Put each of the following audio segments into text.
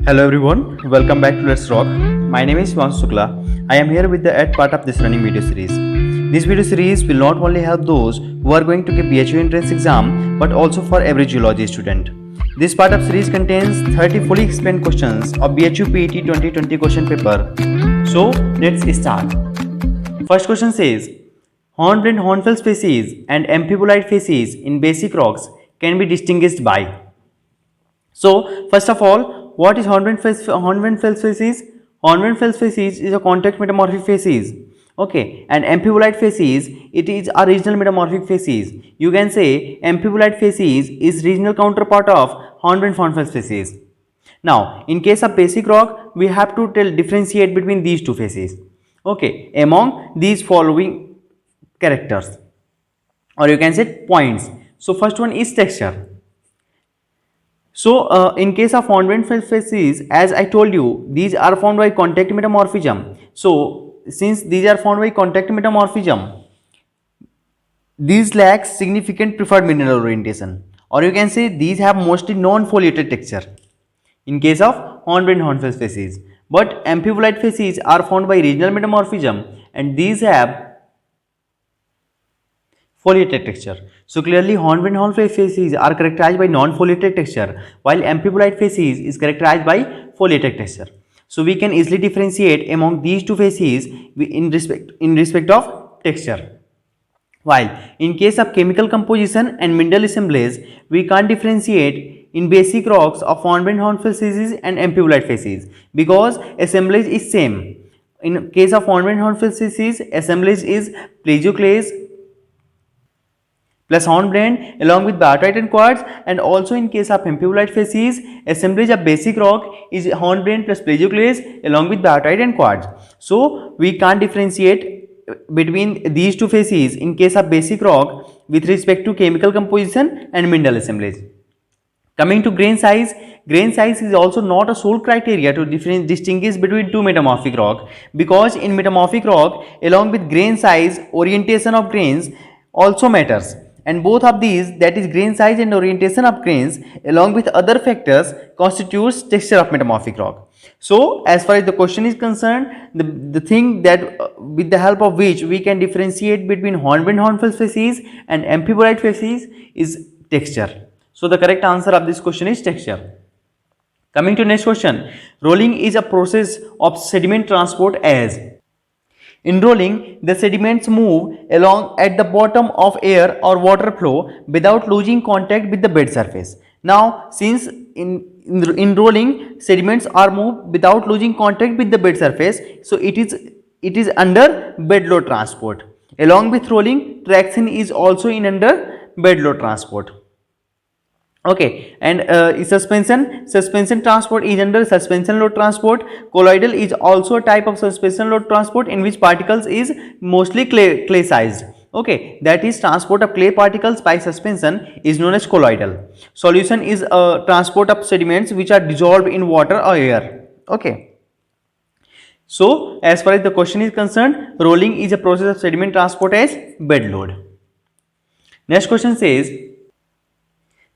Hello everyone, welcome back to Let's Rock. My name is Shivansh Shukla. I am here with the ed part of this running video series. This video series will not only help those who are going to give BHU entrance exam but also for every geology student. This part of series contains 30 fully explained questions of BHU PET 2020 question paper. So let's start. First question says, hornblende hornfels facies and amphibolite facies in basic rocks can be distinguished by. So first of all, what is hornblende facies? Hornblende facies is a contact metamorphic facies. Okay, and amphibolite facies, it is a regional metamorphic facies. You can say amphibolite facies is regional counterpart of hornblende facies. Now, in case of basic rock, we have to differentiate between these two facies. Okay, among these following characters, or you can say points. So first one is texture. So, in case of hornblende facies, as I told you, these are formed by contact metamorphism. So, since these are formed by contact metamorphism, these lack significant preferred mineral orientation, or you can say these have mostly non-foliated texture. In case of hornblende hornfels facies, but amphibolite facies are formed by regional metamorphism, and these have foliated texture. So clearly hornblende hornfels facies are characterized by non-foliated texture, while amphibolite facies is characterized by foliated texture. So we can easily differentiate among these two facies in respect of texture. While in case of chemical composition and mineral assemblage, we can't differentiate in basic rocks of hornblende hornfels facies and amphibolite facies because assemblage is same. In case of hornblende hornfels facies, assemblage is plagioclase plus hornblende along with biotite and quartz, and also in case of amphibolite facies, assemblage of basic rock is hornblende plus plagioclase along with biotite and quartz. So we can't differentiate between these two facies in case of basic rock with respect to chemical composition and mineral assemblage. Coming to grain size is also not a sole criteria to distinguish between two metamorphic rock, because in metamorphic rock along with grain size, orientation of grains also matters, and both of these, that is grain size and orientation of grains along with other factors, constitutes texture of metamorphic rock. So as far as the question is concerned, the thing that with the help of which we can differentiate between hornblende hornfels facies and amphibolite facies is texture. So the correct answer of this question is texture. Coming to next question, rolling is a process of sediment transport as. In rolling, the sediments move along at the bottom of air or water flow without losing contact with the bed surface. Now, since in rolling, sediments are moved without losing contact with the bed surface, so it is under bed load transport. Along with rolling, traction is also in under bed load transport. Okay, and suspension transport is under suspension load transport. Colloidal is also a type of suspension load transport in which particles is mostly clay sized. Okay, that is transport of clay particles by suspension is known as colloidal. Solution is transport of sediments which are dissolved in water or air. Okay, so as far as the question is concerned, rolling is a process of sediment transport as bed load. Next question says,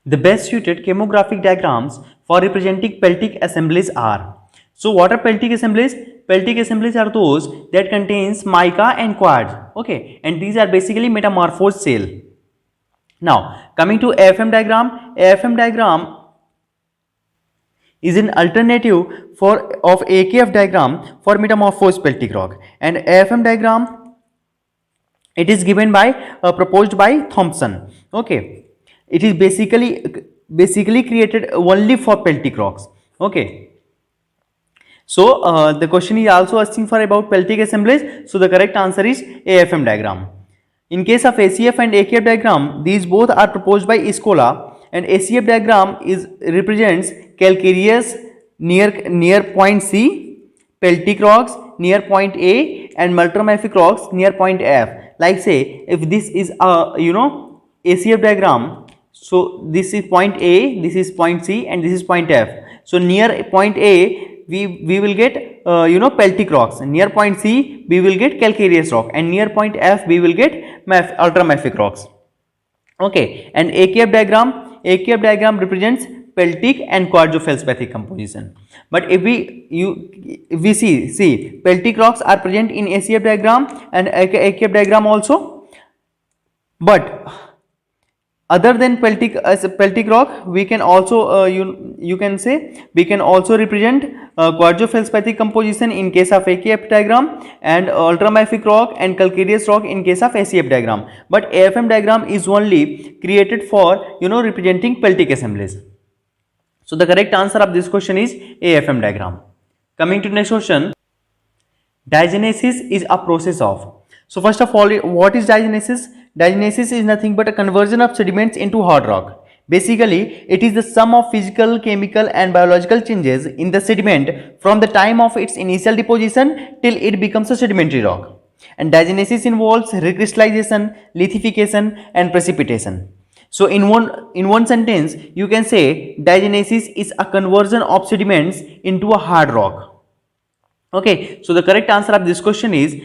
the best suited chemographic diagrams for representing peltic assemblies are. So what are peltic assemblies? Peltic assemblies are those that contains mica and quartz. Okay, and these are basically metamorphosed shell. Now coming to AFM diagram, AFM diagram is an alternative of AKF diagram for metamorphosed peltic rock, and AFM diagram, it is given by proposed by Thompson. Okay. It is basically created only for peltic rocks. Okay. So the question is also asking for about peltic assemblies. So the correct answer is AFM diagram. In case of ACF and AKF diagram, these both are proposed by Escola, and ACF diagram represents calcareous near point C, peltic rocks near point A, and multimafic rocks near point F. Like say, if this is a ACF diagram, so this is point A, this is point C, and this is point F. So near point A, we will get peltic rocks. Near point C, we will get calcareous rock, and near point F, we will get ultramafic rocks. Okay, and AKF diagram represents peltic and quartzo-feldspathic composition. But if we see peltic rocks are present in ACF diagram and AKF diagram also, but other than peltic peltic rock, we can also you can say we can also represent quartzo-feldspathic composition in case of AKF diagram, and ultramafic rock and calcareous rock in case of ACF diagram. But AFM diagram is only created for representing peltic assemblies. So the correct answer of this question is AFM diagram. Coming to next question, diagenesis is a process of. So first of all, what is diagenesis? Diagenesis is nothing but a conversion of sediments into hard rock. Basically, it is the sum of physical, chemical and biological changes in the sediment from the time of its initial deposition till it becomes a sedimentary rock. And diagenesis involves recrystallization, lithification and precipitation. So in one sentence, you can say diagenesis is a conversion of sediments into a hard rock. Okay, so the correct answer of this question is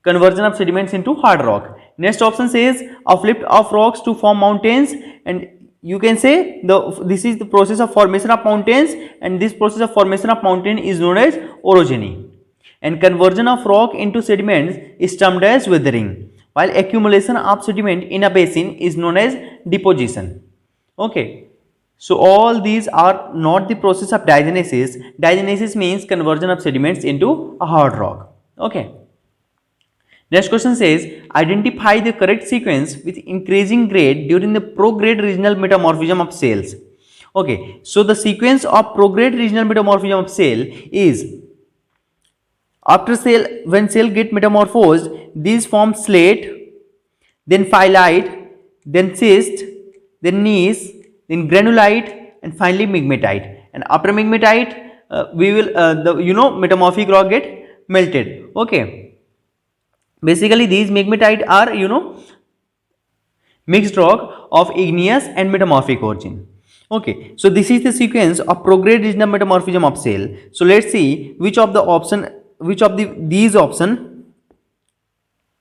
conversion of sediments into hard rock. Next option says uplift of rocks to form mountains, and you can say this is the process of formation of mountains, and this process of formation of mountain is known as orogeny. And conversion of rock into sediments is termed as weathering, while accumulation of sediment in a basin is known as deposition. Okay, so all these are not the process of diagenesis. Diagenesis means conversion of sediments into a hard rock. Okay. Next question says, identify the correct sequence with increasing grade during the prograde regional metamorphism of cells. Okay, so the sequence of prograde regional metamorphism of cell is, after cell, when cell get metamorphosed, these form slate, then phyllite, then cyst, then gneiss, then granulite, and finally migmatite. And after migmatite, we will metamorphic rock get melted. Okay. Basically, these migmatite are mixed rock of igneous and metamorphic origin. Okay, so this is the sequence of prograde regional metamorphism of cell. So let's see which of these option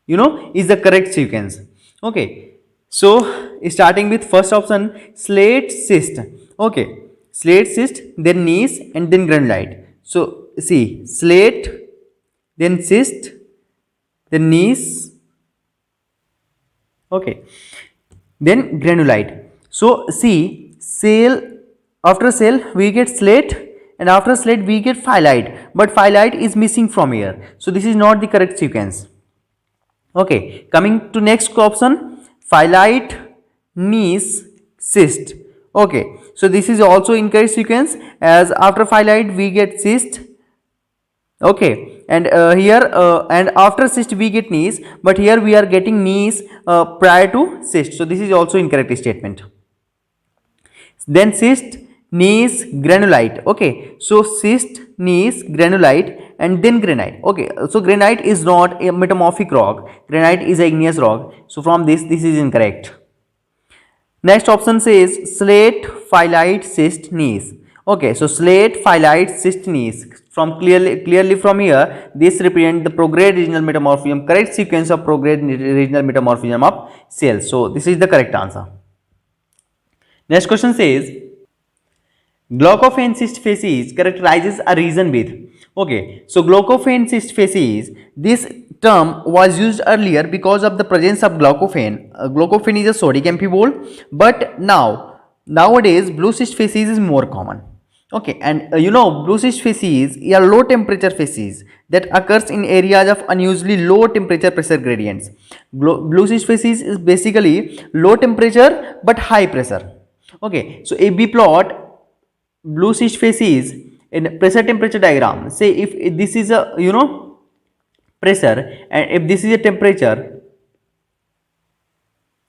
is the correct sequence. Okay, so starting with first option, slate cyst. Okay, slate cyst, then gneiss and then granulite. So see, slate, then cyst, then gneiss, okay, then granulite. So see, cell, after cell we get slate, and after slate we get phyllite, but phyllite is missing from here, so this is not the correct sequence. Okay, coming to next option, phyllite, gneiss, cyst. Okay, so this is also incorrect sequence, as after phyllite we get cyst. Okay, and here and after cyst we get gneiss, but here we are getting gneiss prior to cyst, so this is also incorrect statement. Then cyst, gneiss, granulite. Okay, so cyst, gneiss, granulite and then granite. Okay, so granite is not a metamorphic rock, granite is a igneous rock, so from this is incorrect. Next option says slate, phyllite, cyst, gneiss. Okay, so slate, phyllite, cyst, gneiss. From clearly from here, this represent the prograde regional metamorphism, correct sequence of prograde regional metamorphism of cells. So this is the correct answer. Next question says, glaucophane cyst facies characterizes a region with. Okay, so glaucophane cyst facies, this term was used earlier because of the presence of glaucophane. Glaucophane is a sodic amphibole, but nowadays blue cyst facies is more common. Okay, and blue cyst facies are low temperature facies that occurs in areas of unusually low temperature pressure gradients. Blue cyst facies is basically low temperature but high pressure. Okay, so if we plot blue cyst facies in pressure temperature diagram, say if this is a pressure and if this is a temperature,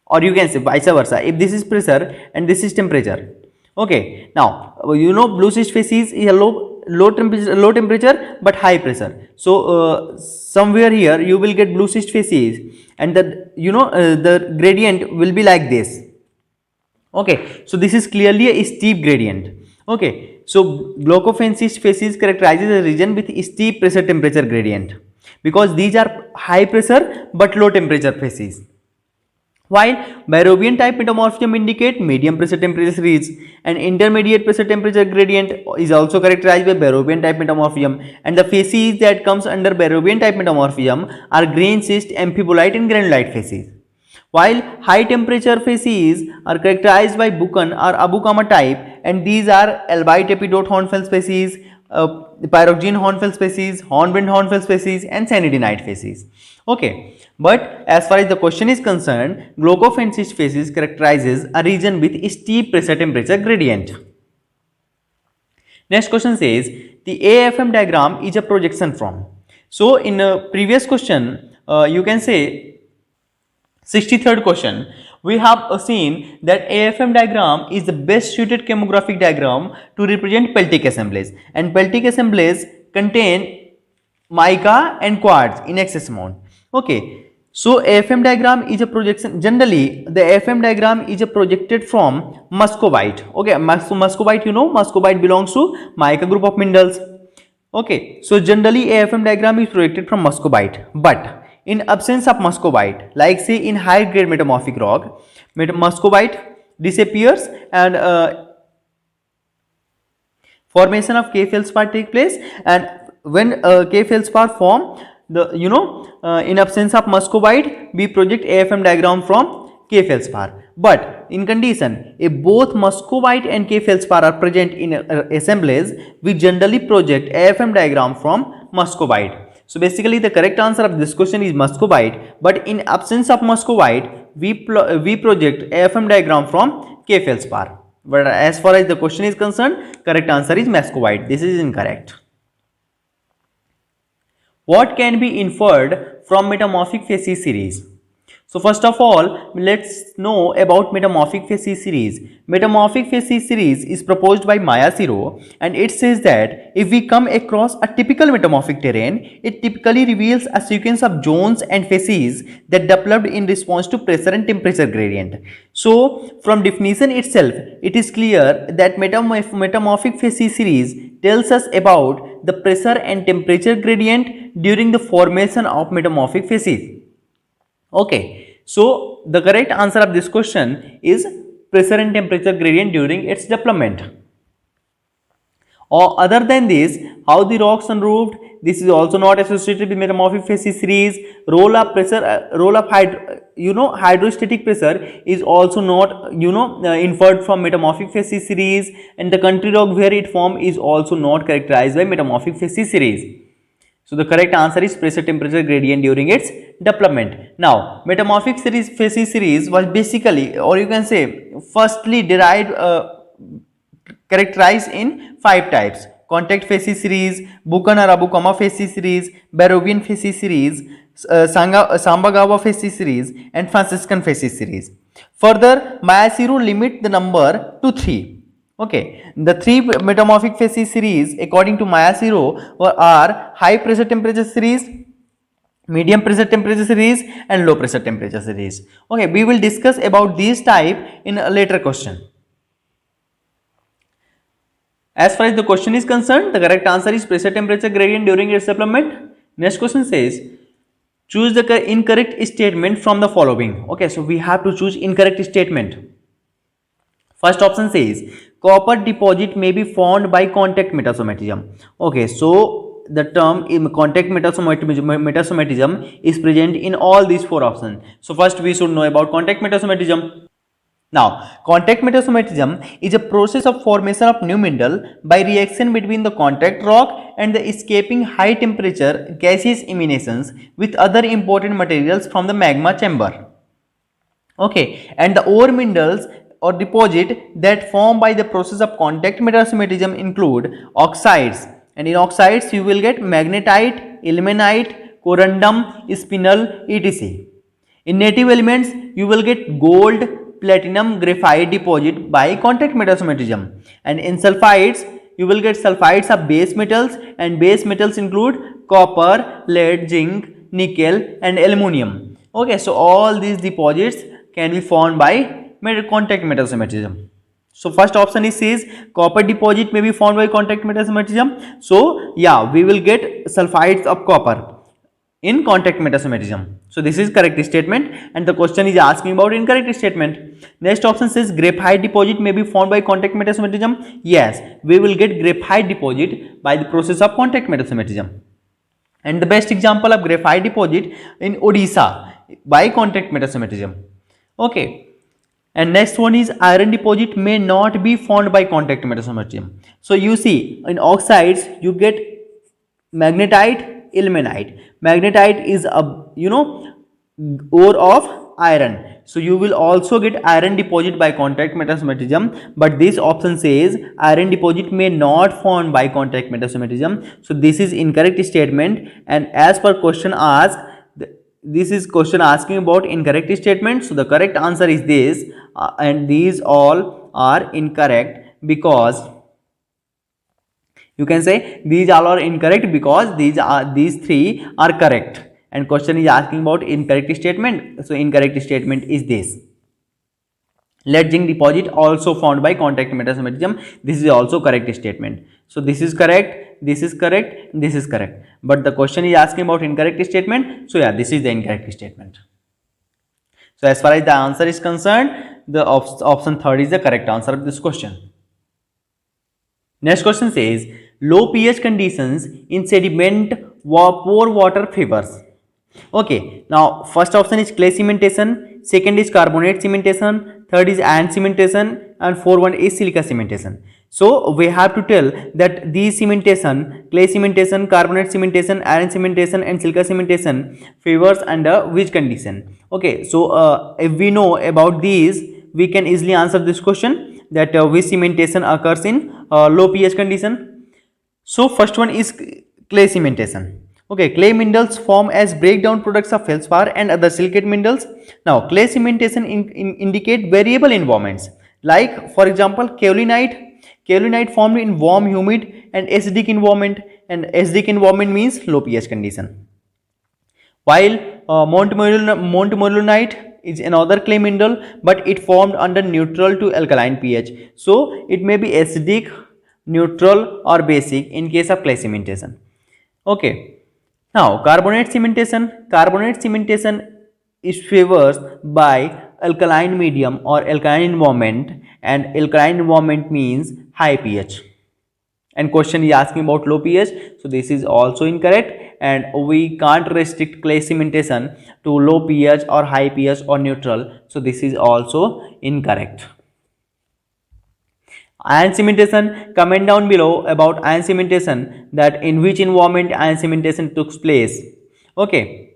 or you can say vice versa, if this is pressure and this is temperature. Okay, now blue cyst facies is a low temperature but high pressure. So somewhere here you will get blue cyst facies, and the gradient will be like this. Okay, so this is clearly a steep gradient. Okay, so glaucophane cyst facies characterizes a region with steep pressure temperature gradient, because these are high pressure but low temperature facies. While Barrovian type metamorphism indicate medium pressure temperature series, and intermediate pressure temperature gradient is also characterized by Barrovian type metamorphism, and the facies that comes under Barrovian type metamorphism are grain cyst, amphibolite and granulite facies. While high temperature facies are characterized by Buchan or Abukama type, and these are albite epidote hornfels facies, pyroxene hornfels facies, hornblende hornfels facies and cyanidinite facies. Okay, but as far as the question is concerned, glaucophan cyst facies characterizes a region with steep pressure temperature gradient. Next question says the AFM diagram is a projection from. So in a previous question, you can say 63rd question, we have seen that AFM diagram is the best suited chemographic diagram to represent peltic assemblies, and peltic assemblies contain mica and quartz in excess amount. Okay, so AFM diagram is a projection. Generally, the AFM diagram is a projected from muscovite. Okay, muscovite, you know, muscovite belongs to mica group of minerals. Okay, so generally AFM diagram is projected from muscovite, but in absence of muscovite, like say in high grade metamorphic rock, muscovite disappears and formation of K feldspar take place, and when K feldspar form, the in absence of muscovite we project AFM diagram from K feldspar. But in condition if both muscovite and K feldspar are present in assemblies, we generally project AFM diagram from muscovite. So basically the correct answer of this question is muscovite, but in absence of muscovite we project AFM diagram from K feldspar. But as far as the question is concerned, correct answer is muscovite. This is incorrect. What can be inferred from metamorphic facies series? So first of all, let's know about metamorphic facies series. Metamorphic facies series is proposed by Maya Siro, and it says that if we come across a typical metamorphic terrain, it typically reveals a sequence of zones and facies that developed in response to pressure and temperature gradient. So from definition itself, it is clear that metamorphic facies series tells us about the pressure and temperature gradient during the formation of metamorphic facies. Okay, so the correct answer of this question is pressure and temperature gradient during its development. Or other than this, how the rocks unroofed, this is also not associated with metamorphic facies series. Roll up pressure, hydrostatic pressure is also not inferred from metamorphic facies series, and the country rock where it formed is also not characterized by metamorphic facies series. So the correct answer is pressure temperature gradient during its development. Now, metamorphic facies series was basically, or you can say, firstly derived, characterized in 5 types: contact facies series, Buchan or Abukama facies series, Barrovian facies series, Sambagawa facies series, and Franciscan facies series. Further, Maya Siro limit the number to 3. Okay, the 3 metamorphic facies series according to Maya Siro are high pressure temperature series, medium pressure temperature series and low pressure temperature series. Okay, we will discuss about these type in a later question. As far as the question is concerned, the correct answer is pressure temperature gradient during its development. Next question says, choose the incorrect statement from the following. Okay, so we have to choose incorrect statement. First option says copper deposit may be formed by contact metasomatism. Okay, so the term in contact metasomatism is present in all these 4 options. So first we should know about contact metasomatism. Now, contact metasomatism is a process of formation of new mineral by reaction between the contact rock and the escaping high temperature gaseous emanations with other important materials from the magma chamber. Okay, and the ore minerals or deposit that form by the process of contact metasomatism include oxides, and in oxides you will get magnetite, ilmenite, corundum, spinel, etc. In native elements you will get gold, platinum, graphite deposit by contact metasomatism, and in sulfides you will get sulfides of base metals, and base metals include copper, lead, zinc, nickel and aluminum. Okay, so all these deposits can be formed by contact metasomatism. So first option is says copper deposit may be formed by contact metasomatism. So yeah, we will get sulfides of copper. in contact metasomatism. So this is correct statement, and the question is asking about incorrect statement. Next option says graphite deposit may be formed by contact metasomatism. Yes, we will get graphite deposit by the process of contact metasomatism. And the best example of graphite deposit in Odisha by contact metasomatism. Okay. And next one is iron deposit may not be formed by contact metasomatism. So you see in oxides you get magnetite, ilmenite. Magnetite is a ore of iron. So you will also get iron deposit by contact metasomatism, but this option says iron deposit may not form by contact metasomatism. So this is incorrect statement, and as per question asked, this is question asking about incorrect statement. So the correct answer is this, and these all are incorrect because you can say these all are incorrect because these three are correct, and question is asking about incorrect statement. So incorrect statement is this. Lead zinc deposit also found by contact metasomatism. This is also correct statement. So this is correct, this is correct, this is correct. But the question is asking about incorrect statement. So yeah, this is the incorrect statement. So as far as the answer is concerned, the option third is the correct answer of this question. Next question says low pH conditions in sediment pore water favors. Okay, now first option is clay cementation, second is carbonate cementation, third is iron cementation, and fourth one is silica cementation. So we have to tell that these cementation, clay cementation, carbonate cementation, iron cementation, and silica cementation favors under which condition? Okay, so if we know about these, we can easily answer this question that which cementation occurs in low pH condition. So first one is clay cementation. Okay, clay minerals form as breakdown products of feldspar and other silicate minerals. Now, clay cementation indicate variable environments, like for example, kaolinite. Kaolinite formed in warm, humid, and acidic environment, and acidic environment means low pH condition. While montmorillonite is another clay mineral, but it formed under neutral to alkaline pH. So it may be acidic, neutral, or basic in case of clay cementation. Okay. Now, carbonate cementation is favored by alkaline medium or alkaline environment, and alkaline environment means high pH. And question is asking about low pH, so this is also incorrect, and we can't restrict clay cementation to low pH or high pH or neutral, so this is also incorrect. Iron cementation, comment down below about iron cementation, that in which environment iron cementation took place. Okay.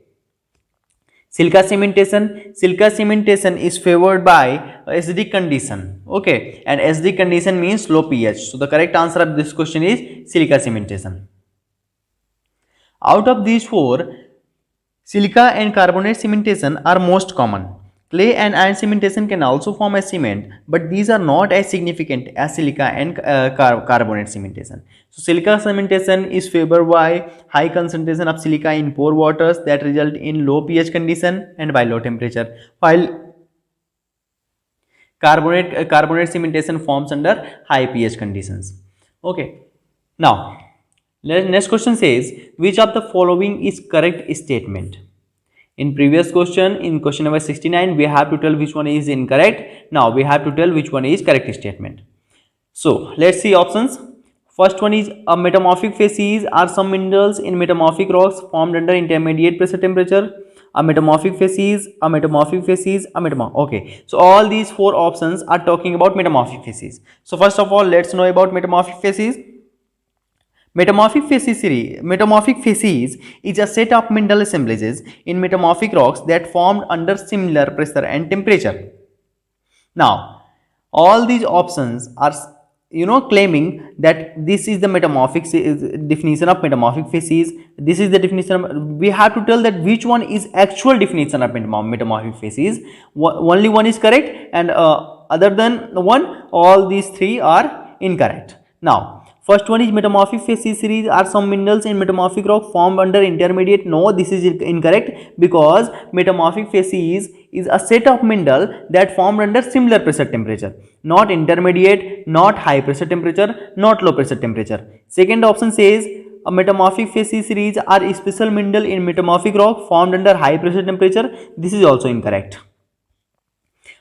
Silica cementation is favored by acidic condition. Okay, and acidic condition means low pH. So the correct answer of this question is silica cementation. Out of these four, silica and carbonate cementation are most common. Clay and iron cementation can also form as cement, but these are not as significant as silica and carbonate cementation. So silica cementation is favored by high concentration of silica in pore waters that result in low pH condition and by low temperature, while carbonate cementation forms under high pH conditions. Okay. Now, next question says, which of the following is correct statement? In previous question, in question number 69, we have to tell which one is incorrect. Now we have to tell which one is correct statement. So let's see options. First one is a metamorphic facies are some minerals in metamorphic rocks formed under intermediate pressure temperature. A metamorphic facies, a metamorphic facies, a metamorphic. Okay, so all these four options are talking about metamorphic facies. So first of all, let's know about metamorphic facies. Metamorphic facies is a set of mineral assemblages in metamorphic rocks that formed under similar pressure and temperature. Now, all these options are claiming that this is the metamorphic definition of metamorphic facies. This is the definition. We have to tell that which one is actual definition of metamorphic facies. Only one is correct, and other than one, all these three are incorrect. Now, first one is metamorphic facies series are some minerals in metamorphic rock formed under intermediate. No, this is incorrect, because metamorphic facies is a set of mineral that formed under similar pressure temperature, not intermediate, not high pressure temperature, not low pressure temperature. Second option says a metamorphic facies series are special mineral in metamorphic rock formed under high pressure temperature. This is also incorrect.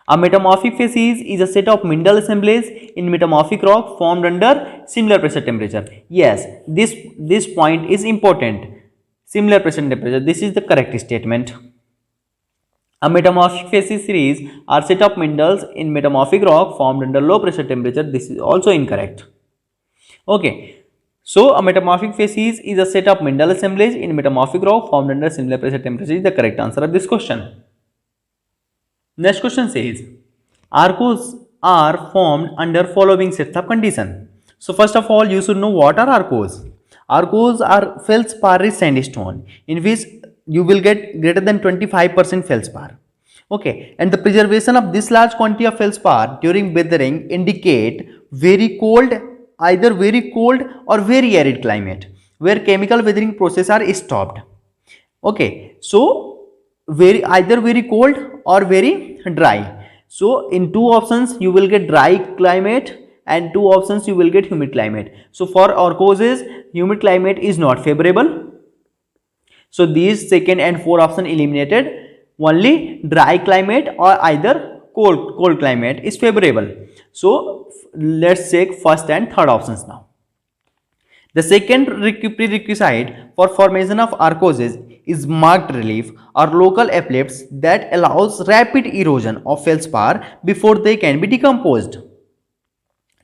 A metamorphic facies is a set of mineral assemblies in metamorphic rock formed under similar pressure temperature. Yes, this point is important. Similar pressure temperature. This is the correct statement. A metamorphic facies series are set of minerals in metamorphic rock formed under low pressure temperature. This is also incorrect. Okay. So, a metamorphic facies is a set of mineral assemblies in metamorphic rock formed under similar pressure temperature is the correct answer of this question. Next question says, arcos are formed under following sets of conditions. So, first of all, you should know what are arcos. Arcos are feldspar-rich sandstone in which you will get greater than 25% feldspar. Okay, and the preservation of this large quantity of feldspar during weathering indicate very cold, either very cold or very arid climate where chemical weathering process are stopped. Okay, so either very cold or very dry. So in two options you will get dry climate and two options you will get humid climate. So for our causes, humid climate is not favorable. So these second and fourth option eliminated. Only dry climate or either cold climate is favorable. So let's check first and third options now. The second prerequisite for formation of arcoses is marked relief or local uplifts that allows rapid erosion of feldspar before they can be decomposed.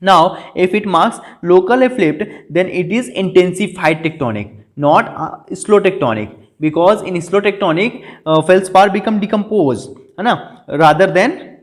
Now, if it marks local uplift, then it is intensified tectonic, not slow tectonic, because in slow tectonic, feldspar become decomposed, rather than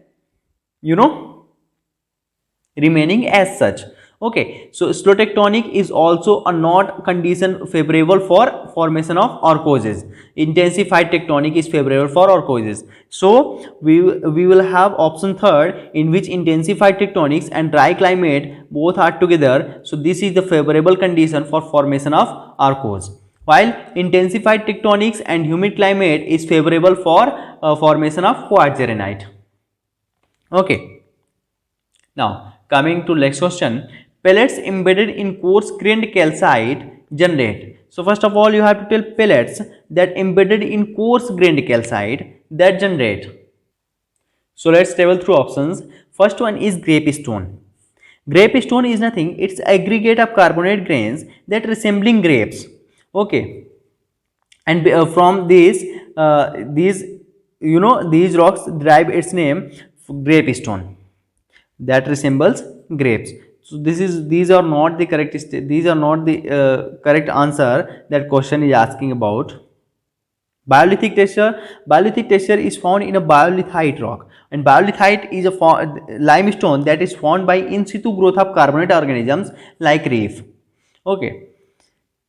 remaining as such. Okay, so slow tectonic is also a not condition favorable for formation of arcoses. Intensified tectonic is favorable for arcoses. So we will have option third, in which intensified tectonics and dry climate both are together. So this is the favorable condition for formation of arcose, while intensified tectonics and humid climate is favorable for formation of quartz-granite. Okay, now coming to next question, pellets embedded in coarse-grained calcite generate. So first of all, you have to tell pellets that embedded in coarse-grained calcite that generate. So let's travel through options. First one is grapestone. Grapestone is nothing, it's aggregate of carbonate grains that resembling grapes. Okay, and from these these rocks derive its name grapestone that resembles grapes. So these are not the correct correct answer that question is asking about. Biolithic texture is found in a biolithite rock, and biolithite is a limestone that is formed by in situ growth of carbonate organisms like reef. Okay,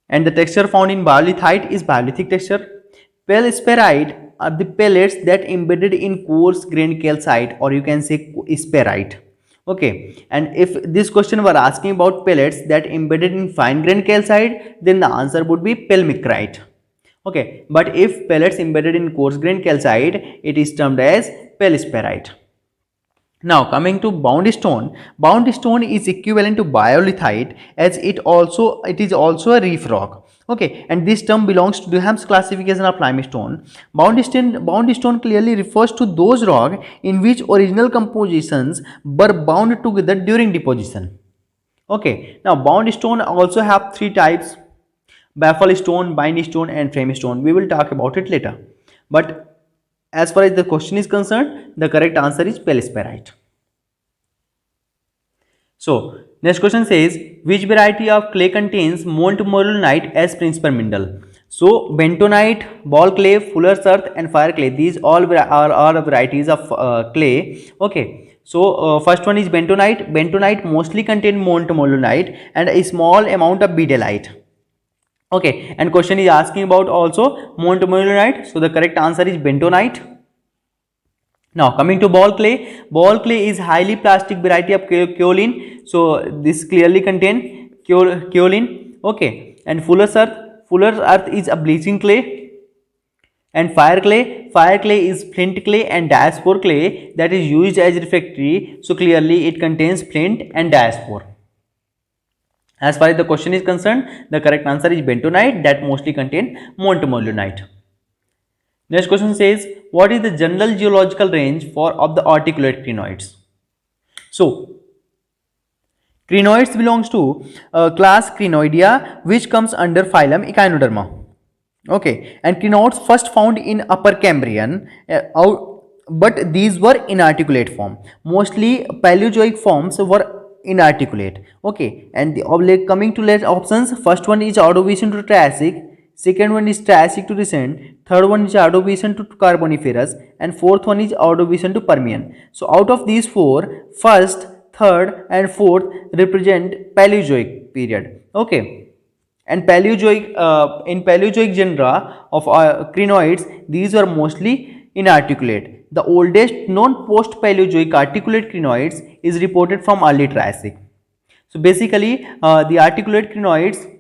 and the texture found in biolithite is biolithic texture. Pellsparite are the pellets that embedded in coarse grained calcite, or you can say sparite. Okay, and if this question were asking about pellets that embedded in fine grained calcite, then the answer would be pelmicrite. Okay, but if pellets embedded in coarse grained calcite, it is termed as pellsparite. Now coming to bound stone is equivalent to biolithite as it is also a reef rock. Okay, and this term belongs to Duhame's classification of limestone. Bound stone clearly refers to those rocks in which original compositions were bound together during deposition. Okay, now bound stone also have three types: baffle stone, bind stone, and frame stone. We will talk about it later. But as far as the question is concerned, the correct answer is pellsparite. So next question says, which variety of clay contains montmorillonite as principal mineral? So bentonite, ball clay, fuller's earth, and fire clay, these all are varieties of clay. Okay, so first one is bentonite. Bentonite mostly contain montmorillonite and a small amount of bedellite. Okay, and question is asking about also montmorillonite. So the correct answer is bentonite. Now coming to ball clay is highly plastic variety of kaolin. So this clearly contain kaolin. Okay, and fuller's earth is a bleaching clay. And fire clay is flint clay and diaspore clay that is used as refractory. So clearly it contains flint and diaspore. As far as the question is concerned, the correct answer is bentonite, that mostly contain montmorillonite. Next question says, what is the general geological range for of the articulate crinoids? So, crinoids belongs to class Crinoidea, which comes under phylum Echinoderma. Okay, and crinoids first found in Upper Cambrian, but these were inarticulate form. Mostly Paleozoic forms were inarticulate. Okay, and coming to let options, first one is Ordovician to Triassic, second one is Triassic to recent, third one is Ordovician to Carboniferous, and fourth one is Ordovician to Permian. So out of these four, first, third and fourth represent Paleozoic period. Okay, and Paleozoic in Paleozoic genera of crinoids, these were mostly inarticulate. The oldest known post-Paleozoic articulate crinoids is reported from early Triassic. So basically, the articulate crinoids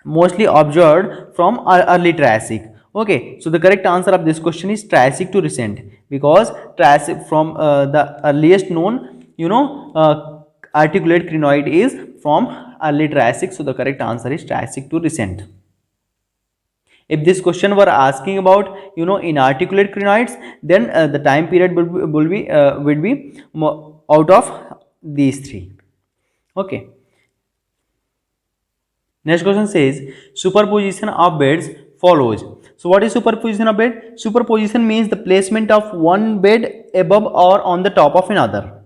mostly observed from early Triassic. Okay, so the correct answer of this question is Triassic to recent, because Triassic from the earliest known, articulate crinoid is from early Triassic. So the correct answer is Triassic to recent. If this question were asking about inarticulate crinoids, then the time period would be out of these three. Okay. Next question says, superposition of beds follows. So what is superposition of bed? Superposition means the placement of one bed above or on the top of another.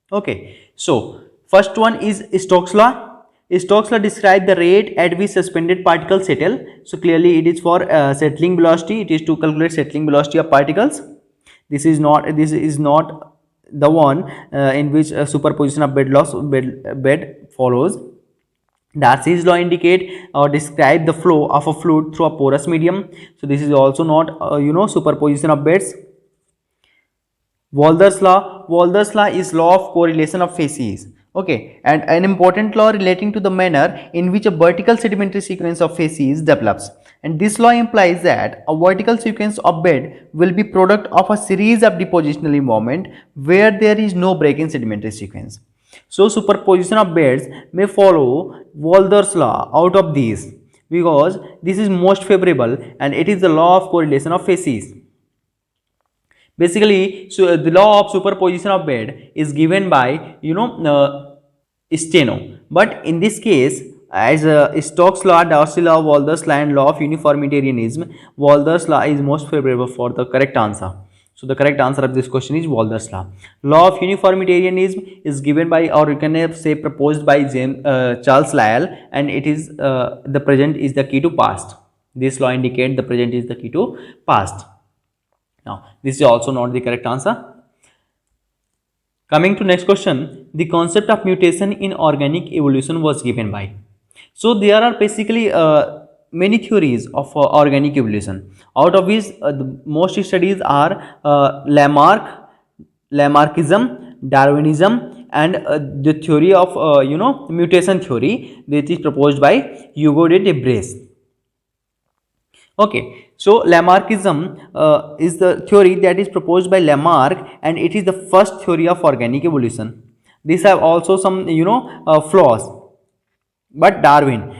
Okay. So first one is Stokes law. Stokes law describes the rate at which suspended particles settle. So clearly it is for settling velocity. It is to calculate settling velocity of particles. This is not the one in which superposition of bed follows. Darcy's law indicate or describe the flow of a fluid through a porous medium. So this is also not superposition of beds. Walther's law is law of correlation of facies. Okay, and an important law relating to the manner in which a vertical sedimentary sequence of facies develops. And this law implies that a vertical sequence of bed will be product of a series of depositional involvement where there is no break in sedimentary sequence. So superposition of beds may follow Walther's law out of these, because this is most favorable and it is the law of correlation of facies. Basically, so the law of superposition of bed is given by Steno, but in this case, as Stokes law, Darcy law, Walther's law, and law of uniformitarianism, Walther's law is most favorable for the correct answer. So the correct answer of this question is Walther's law. Law of uniformitarianism is given by, or you can say proposed by Charles Lyell, and it is the present is the key to past. This law indicates the present is the key to past. Now, this is also not the correct answer. Coming to next question, the concept of mutation in organic evolution was given by. So there are basically many theories of organic evolution. Out of which the most studies are Lamarckism, Darwinism, and the theory of mutation theory that is proposed by Hugo de Debreis. Okay, so Lamarckism is the theory that is proposed by Lamarck, and it is the first theory of organic evolution. These have also some flaws, but Darwin's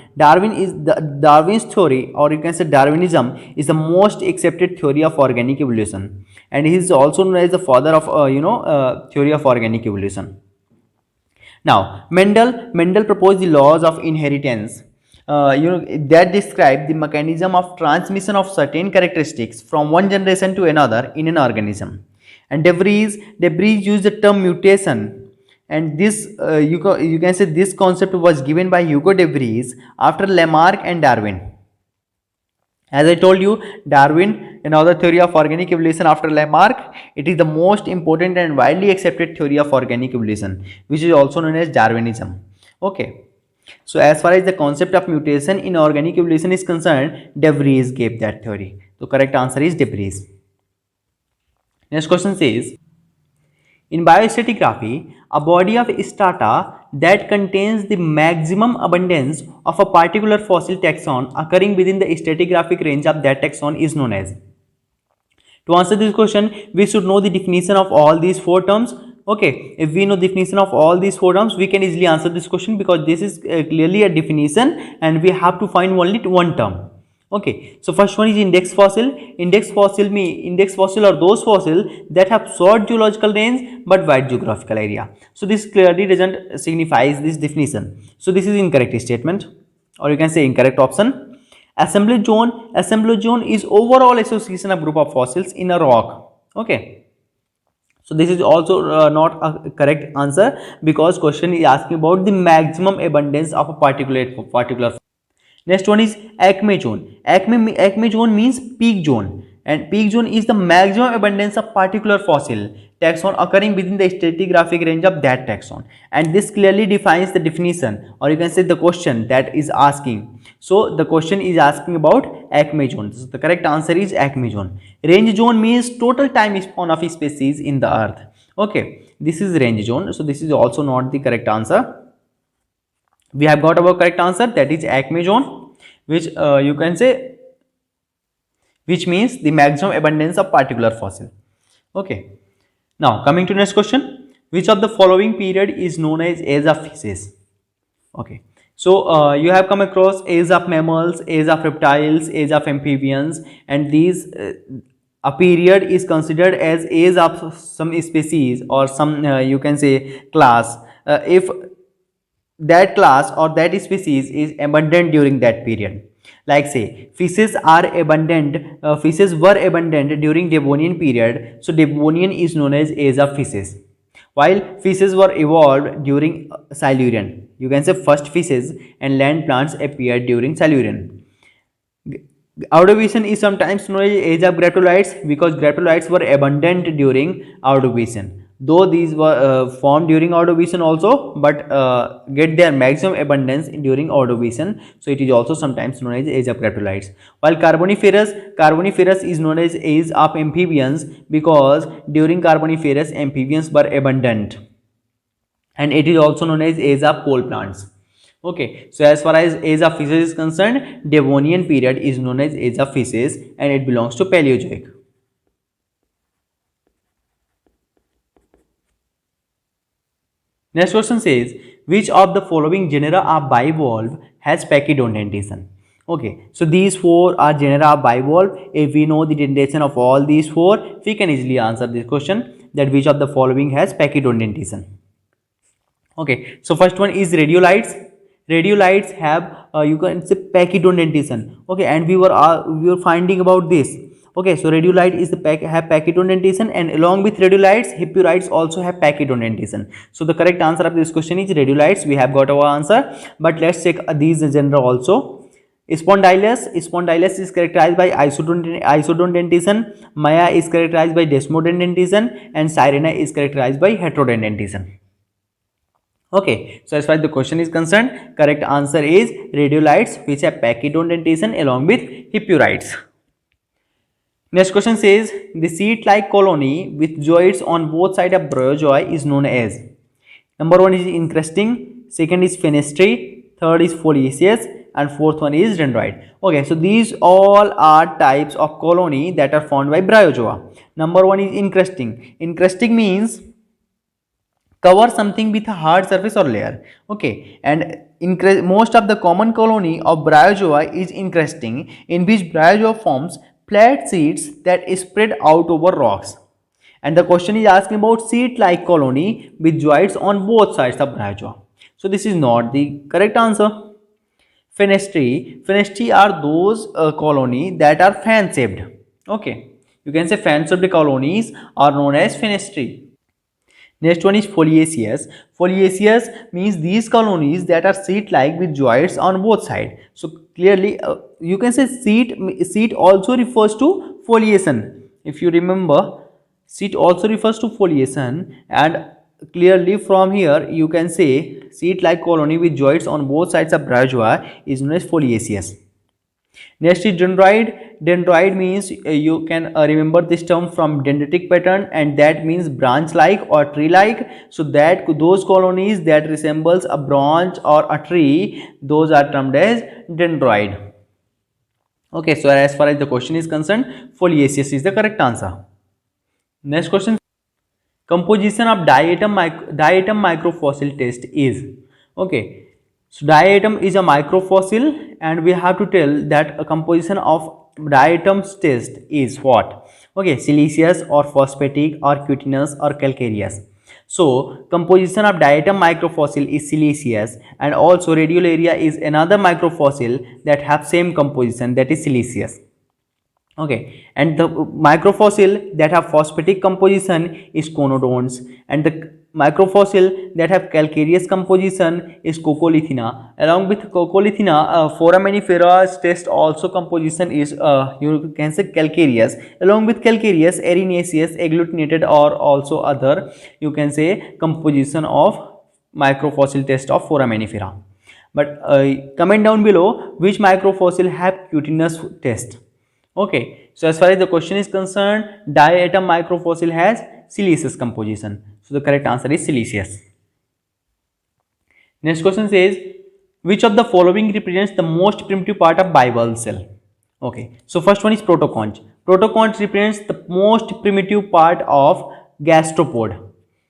theory, or you can say Darwinism, is the most accepted theory of organic evolution, and he is also known as the father of theory of organic evolution. Now, Mendel proposed the laws of inheritance. That describe the mechanism of transmission of certain characteristics from one generation to another in an organism. And De Vries used the term mutation, and this you can say this concept was given by Hugo De Vries after Lamarck and Darwin. As I told you, Darwin, another theory of organic evolution after Lamarck, it is the most important and widely accepted theory of organic evolution, which is also known as Darwinism. Okay. So as far as the concept of mutation in organic evolution is concerned, De Vries gave that theory. The correct answer is De Vries. Next question says, in biostratigraphy, a body of strata that contains the maximum abundance of a particular fossil taxon occurring within the stratigraphic range of that taxon is known as. To answer this question, we should know the definition of all these four terms. Okay, if we know definition of all these four terms, we can easily answer this question because this is clearly a definition and we have to find only one term. Okay, so first one is index fossil. Index fossil are those fossil that have short geological range but wide geographical area. So this clearly doesn't signifies this definition. So this is incorrect statement, or you can say incorrect option. Assembly zone is overall association of group of fossils in a rock. Okay. So this is also not a correct answer because question is asking about the maximum abundance of a particular. Next one is Acme zone. Acme zone means peak zone, and peak zone is the maximum abundance of particular fossil taxon occurring within the stratigraphic range of that taxon. And this clearly defines the definition, or you can say the question that is asking. So the question is asking about Acme zone. So the correct answer is Acme zone. Range zone means total time span of a species in the earth. Okay, this is range zone. So this is also not the correct answer. We have got our correct answer, that is Acme zone, which you can say, which means the maximum abundance of particular fossil. Okay, now coming to next question, which of the following period is known as age of fishes? Okay, so you have come across age of mammals, age of reptiles, age of amphibians, and these a period is considered as age of some species or some you can say class if that class or that species is abundant during that period. Like say fishes were abundant during Devonian period, so Devonian is known as age of fishes. While fishes were evolved during Silurian, you can say first fishes and land plants appeared during Silurian. Ordovician is sometimes known as age of graptolites because graptolites were abundant during Ordovician. Though these were formed during Ordovician also, but get their maximum abundance during Ordovician, so it is also sometimes known as age of graptolites. While Carboniferous is known as age of amphibians because during Carboniferous amphibians were abundant, and it is also known as age of coal plants. Okay, so as far as age of fishes is concerned, Devonian period is known as age of fishes and it belongs to Paleozoic. Next question says, which of the following genera of bivalve has pachydentation? Okay, so these four are genera of bivalve. If we know the dentation of all these four, we can easily answer this question, that which of the following has pachydentation. Okay, so first one is radiolites. Radiolites have you can say pachydentation. Okay, and we were finding about this. Okay, so radiolite is the have pachydentation, and along with radiolites, hippurites also have pachydentation. So the correct answer of this question is radiolites. We have got our answer, but let's check these genera also. Spondylus is characterized by isodentation. Maya is characterized by desmodentation, and Sirena is characterized by heterodentation. Okay, so as far as the question is concerned, correct answer is radiolites, which have pachydentation along with hippurites. Next question says, the seed-like colony with zoids on both sides of bryozoa is known as. Number one is encrusting, second is fenestrae, third is foliaceous, and fourth one is dendroid. Okay, so these all are types of colony that are found by bryozoa. Number one is encrusting. Encrusting means cover something with a hard surface or layer. Okay, and most of the common colony of bryozoa is encrusting, in which bryozoa forms flat seeds that spread out over rocks. And the question is asking about seed-like colony with zoids on both sides of bryozoa. So this is not the correct answer. Fenestrae are those colony that are fan-shaped. Okay, you can say fan-shaped colonies are known as fenestrae. Next one is foliaceous. Foliaceous means these colonies that are seed-like with zoids on both sides. So clearly you can say seed also refers to foliation. If you remember, seed also refers to foliation, and clearly from here you can say seed-like colony with zoids on both sides of bryozoa is known as foliaceous. Next is dendroid. Dendroid means you can remember this term from dendritic pattern, and that means branch-like or tree-like. So that those colonies that resembles a branch or a tree, those are termed as dendroid. Okay, so as far as the question is concerned, foliaceous is the correct answer. Next question. composition of diatom microfossil test is, okay. So diatom is a microfossil, and we have to tell that a composition of diatom's test is what? Okay, siliceous or phosphatic or cutinous or calcareous. So composition of diatom microfossil is siliceous, and also radiolaria is another microfossil that have same composition, that is siliceous. Okay, and the microfossil that have phosphatic composition is conodonts, and the microfossil that have calcareous composition is Coccolithina. Along with Coccolithina, foraminifera's test also composition is you can say calcareous. Along with calcareous, arenaceous, agglutinated, or also other you can say composition of microfossil test of foraminifera. But comment down below which microfossil have cutinous test. Okay, so as far as the question is concerned, diatom microfossil has siliceous composition. So the correct answer is siliceous. Next question says, which of the following represents the most primitive part of bivalve cell? Okay, so first one is protoconch. Protoconch represents the most primitive part of gastropod.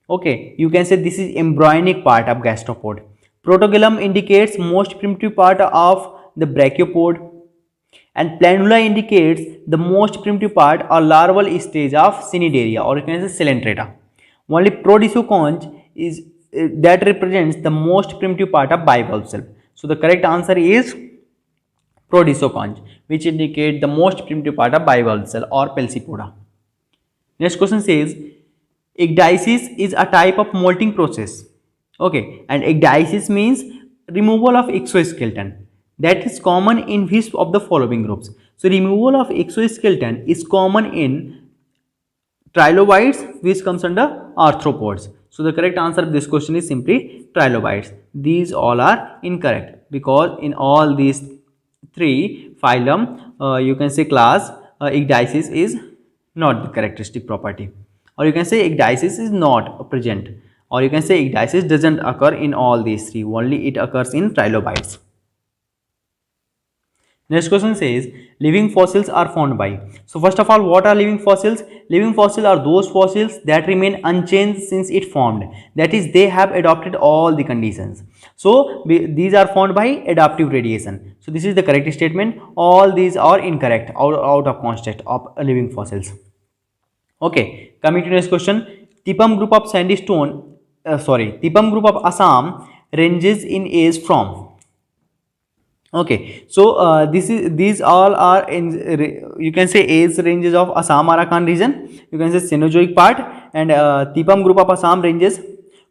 Okay, you can say this is embryonic part of gastropod. Protogillum indicates most primitive part of the brachiopod, and planula indicates the most primitive part or larval stage of Cnidaria, or you can say Coelenterata. Only Prodesoconch is that represents the most primitive part of bivalve cell. So the correct answer is Prodesoconch, which indicate the most primitive part of bivalve cell or Pelsipoda. Next question says, ecdysis is a type of molting process. Okay, and ecdysis means removal of exoskeleton. That is common in which of the following groups? So removal of exoskeleton is common in trilobites, which comes under arthropods. So the correct answer of this question is simply trilobites. These all are incorrect, because in all these three phylum, you can say class, ecdysis is not the characteristic property, or you can say ecdysis is not present, or you can say ecdysis doesn't occur in all these three, only it occurs in trilobites. Next question says, living fossils are found by. So first of all, what are living fossils? Living fossils are those fossils that remain unchanged since it formed. That is, they have adopted all the conditions. So these are found by adaptive radiation. So this is the correct statement. All these are incorrect, out of construct of living fossils. Okay, coming to next question. Tipam group of sandstone, Tipam group of Assam ranges in age from. Okay, so these all are in, you can say, age ranges of Assam Arakan region. You can say Cenozoic part, and Tipam group of Assam ranges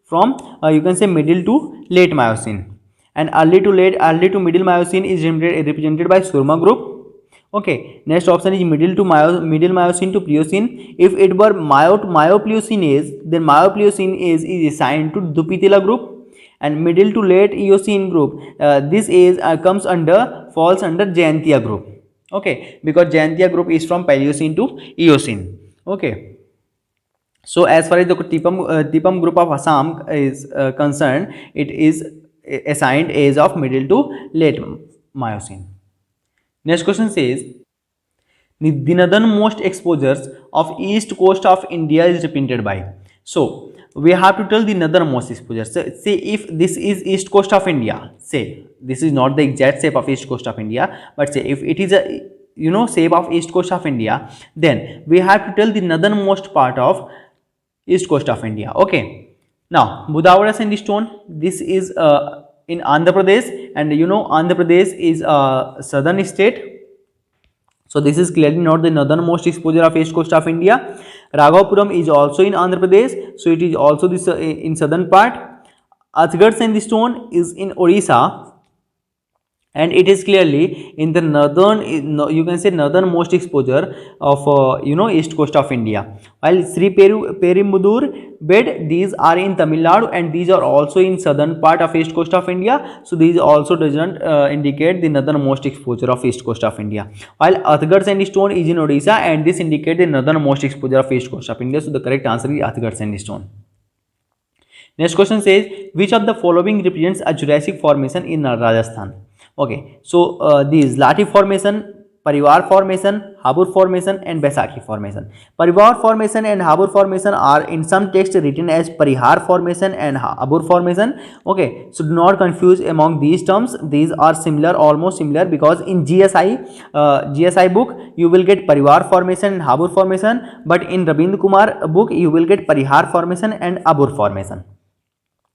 from you can say middle to late Miocene, and early to middle Miocene is represented by Surma group. Okay, next option is middle Miocene to Pliocene. If it were Myo-Pliocene age, then Myo-Pliocene age is assigned to Dupitila group. And middle to late Eocene group, this age falls under Jayantia group. Okay, because Jayantia group is from Paleocene to Eocene. Okay, so as far as the Tipam group of Assam is concerned, it is assigned age of middle to late Miocene. Next question says, the northernmost exposures of east coast of India is represented by. So we have to tell the northernmost exposure. So say if this is east coast of India, say this is not the exact shape of east coast of India, but say if it is a shape of east coast of India, then we have to tell the northernmost part of east coast of India. Okay, now Budawara sandstone, this is in Andhra Pradesh, and Andhra Pradesh is a southern state. So this is clearly not the northernmost exposure of east coast of India. Raghapuram is also in Andhra Pradesh, so it is also this in southern part. Athgar sandstone is in Orissa, and it is clearly in the northern, you can say northernmost exposure of east coast of India. While Sri Perimbudur bed, these are in Tamil Nadu, and these are also in southern part of east coast of India. So these also doesn't indicate the northernmost exposure of east coast of India. While Athgar sandstone is in Odisha, and this indicates the northernmost exposure of east coast of India. So the correct answer is Athgar sandstone. Next question says, which of the following represents a Jurassic formation in Rajasthan? Okay, so these Lati formation Parivar Formation, Habur Formation, and Baisakhi Formation. Parivar Formation and Habur Formation are in some text written as Parihar Formation and Habur Formation. Okay, so do not confuse among these terms. These are similar, almost similar, because in GSI book you will get Parivar Formation and Habur Formation, but in Rabindra Kumar book you will get Parihar Formation and Habur Formation.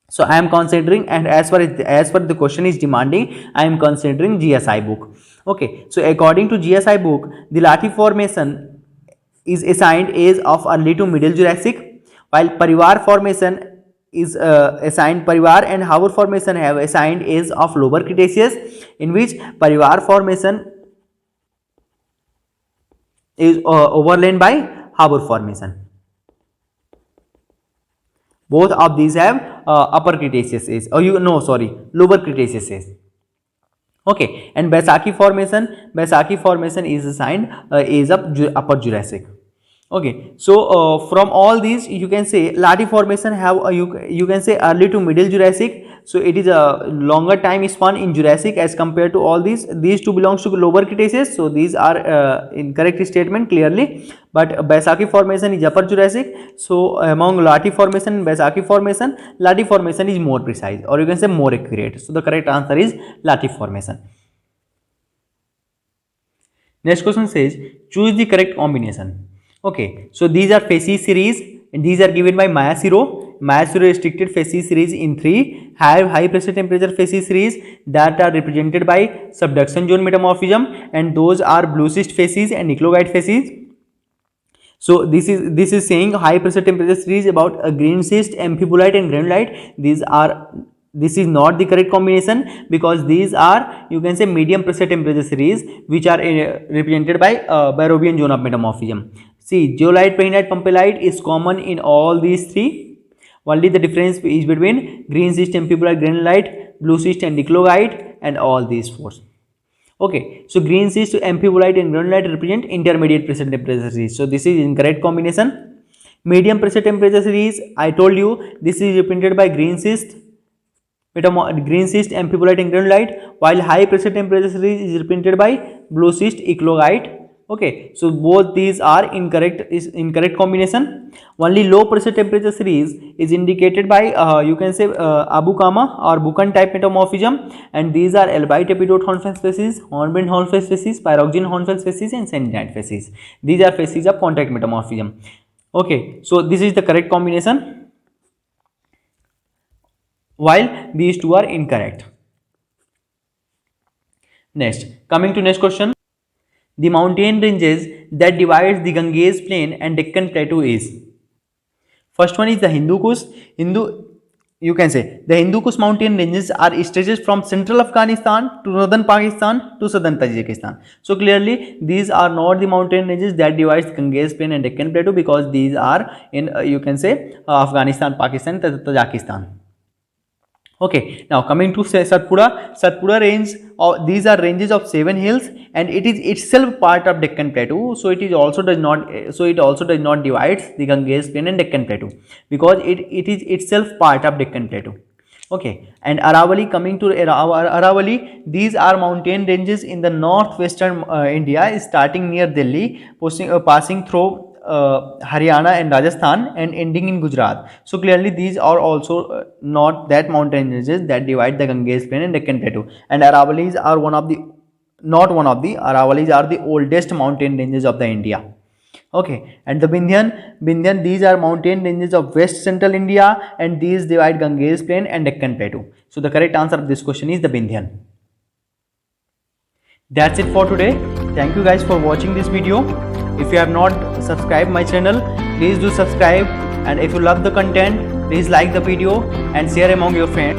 So I am considering, and as far the question is demanding, I am considering GSI book. Okay, so according to GSI book, the Lathi Formation is assigned age of early to middle Jurassic, while Parivar Formation is assigned Parivar and Habur Formation have assigned age of lower Cretaceous, in which Parivar Formation is overlain by Habur Formation. Both of these have upper Cretaceous age, or lower Cretaceous age. Okay, and Baisakhi Formation is assigned age of upper Jurassic. Okay, so from all these you can say Lathi Formation have you can say early to middle Jurassic. So it is a longer time span in Jurassic as compared to all these. These two belongs to lower Cretaceous, so these are incorrect statement clearly. But Baisakhi Formation is upper Jurassic. So among Lathi Formation and Baisakhi Formation, Lathi Formation is more precise, or you can say more accurate. So the correct answer is Lathi Formation. Next question says, choose the correct combination. Okay, so these are facies series, and these are given by Mayashiro. Mayashiro restricted facies series in 3 have high pressure temperature facies series that are represented by subduction zone metamorphism, and those are blue cyst facies and eclogite facies. So this is saying high pressure temperature series about a green cyst, amphibolite and granulite. This is not the correct combination, because these are, you can say, medium pressure temperature series which are represented by Barrovian zone of metamorphism. See, zeolite, prehnite, pumpelite is common in all these 3. Only the difference is between green cyst, amphibolite, granulite, blue cyst and eclogite, and all these 4. Okay, so green cyst, amphibolite and granulite represent intermediate pressure temperature series. So this is incorrect combination. Medium pressure temperature series, I told you, this is represented by green cyst, amphibolite and granulite, while high pressure temperature series is represented by blue cyst, eclogite. Okay, so both these are incorrect combination. Only low pressure temperature series is indicated by you can say Abukama or Buchan type metamorphism, and these are Elbite epidote hornfels facies, hornbeam hornfels facies, pyroxene hornfels facies, and sandinite facies. These are facies of contact metamorphism. Okay, so this is the correct combination, while these two are incorrect. Next, coming to next question. The mountain ranges that divides the Ganges plain and Deccan plateau is. First one is the Hindu Kush. You can say the Hindu Kush mountain ranges are stretches from central Afghanistan to northern Pakistan to southern Tajikistan. So clearly these are not the mountain ranges that divides Ganges plain and Deccan plateau, because these are in you can say Afghanistan, Pakistan, Tajikistan. Okay, now coming to Satpura range, these are ranges of 7 hills, and it is itself part of Deccan Plateau. So it also does not divide the Ganges plain and Deccan Plateau, because it is itself part of Deccan Plateau. Okay, and Aravalli, coming to Aravalli, these are mountain ranges in the northwestern India, starting near Delhi, passing through Haryana and Rajasthan and ending in Gujarat. So clearly these are also not that mountain ranges that divide the Ganges plain and Deccan Plateau. And Aravallis are Aravallis are the oldest mountain ranges of the India. Okay, and the Vindhyan, these are mountain ranges of west central India, and these divide Ganges plain and Deccan Plateau. So the correct answer of this question is the Vindhyan. That's it for today. Thank you guys for watching this video. If you have not subscribed my channel, please do subscribe, and if you love the content, please like the video and share among your friends.